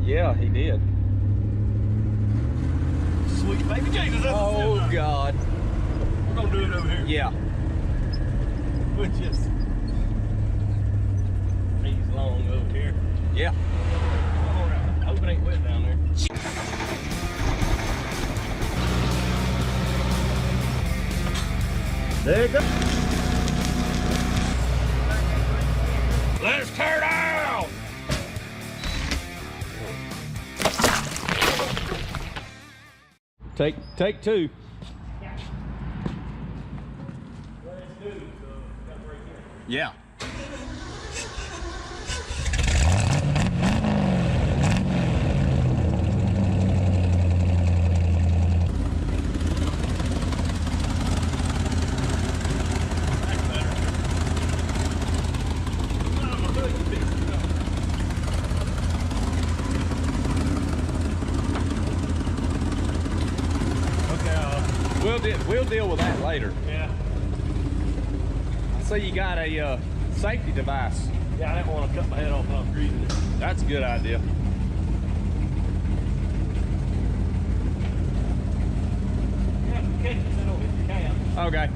Yeah, he did. Sweet baby Jesus. Oh, God. We're going to do it over here. Yeah. We'll just... He's long over here. Yeah. All right. I hope it ain't wet down there. There it goes. Let's tear down! Take two. Yeah. We'll deal with that later. Yeah. I see you got a safety device. Yeah, I didn't want to cut my head off when I was greasing it. That's a good idea. Yeah, catch it so it don't hit your cam. Okay.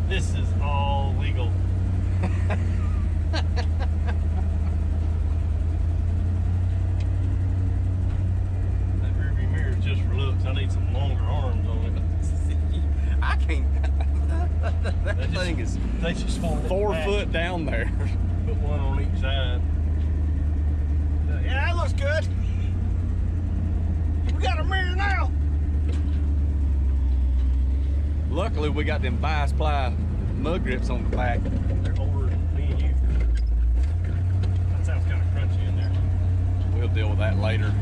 This is all legal. That rearview mirror is just for looks. I need some longer arms on it. I can't. that thing is They just want 4 foot down there. Put one on each side. Yeah, that looks good. We got a mirror now. Luckily, we got them bias ply mud grips on the back. They're older than me and you. That sounds kind of crunchy in there. We'll deal with that later.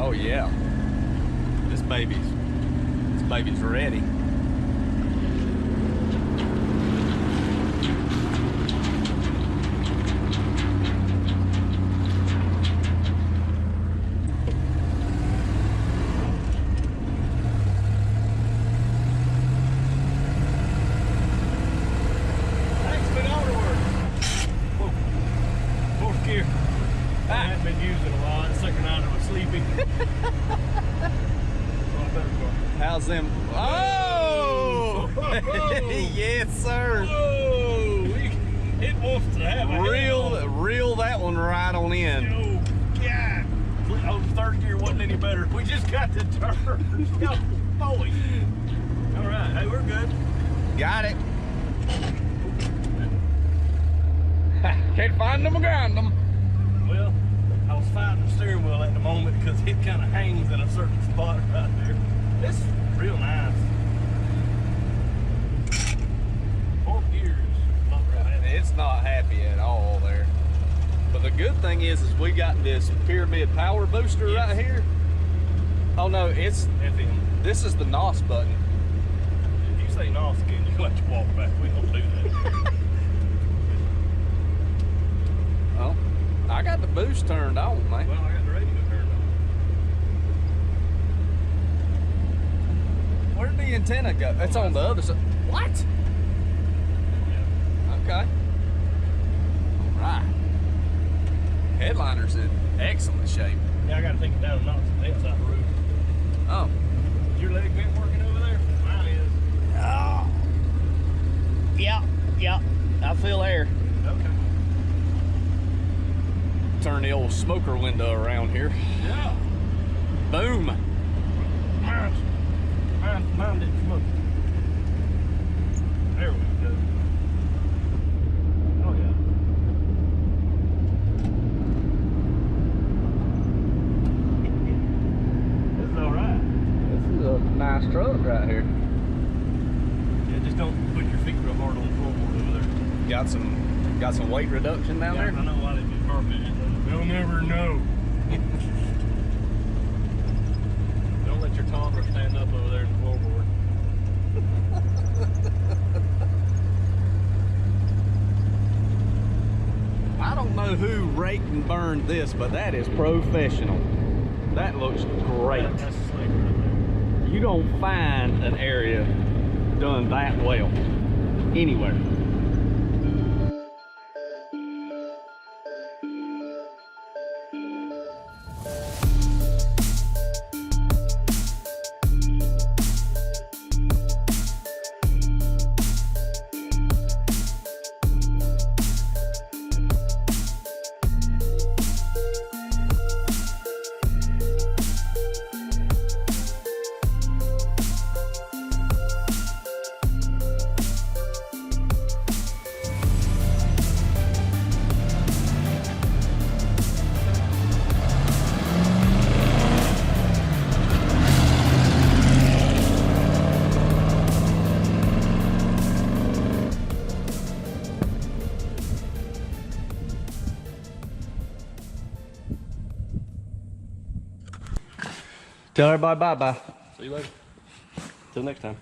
Oh yeah, this baby's ready. How's them? Oh! Yes, sir. Whoa! It wants to have a Reel that one right on in. Oh, God. Oh, the third gear wasn't any better. We just got the turn. Oh, boy. All right. Hey, we're good. Got it. Can't find them or grind them. Well, I was fighting the steering wheel at the moment because it kind of hangs in a certain spot right there. It's real nice. 4 gears. Not real happy. It's not happy at all there. But the good thing is we got this Pyramid power booster right here. Oh no, it's FM. This is the NOS button. If you say NOS again, you let you walk back. We don't do that. Oh, I got the boost turned on, man. Well, I got the radio turned on. Where'd the antenna go? It's on the other side. What? Yeah. Okay. All right. Headliner's in excellent shape. Yeah, I got to take it down and knock the outside the roof. Oh. Is your leg vent working over there? Mine is. Oh. Yeah. I feel air. Okay. Turn the old smoker window around here. Yeah. Boom. Mine didn't smoke. There we go. Oh yeah. nice truck right here. Yeah, just don't put your feet real hard on the floorboard over there. Got some weight reduction down Yeah, there. I know why they do carpet. They'll never know. Don't let your toddler stand up over there in the floorboard. I don't know who raked and burned this, but that is professional. That looks great. That's slick right there. You don't find an area done that well anywhere. Tell everybody bye-bye. See you later. Till next time.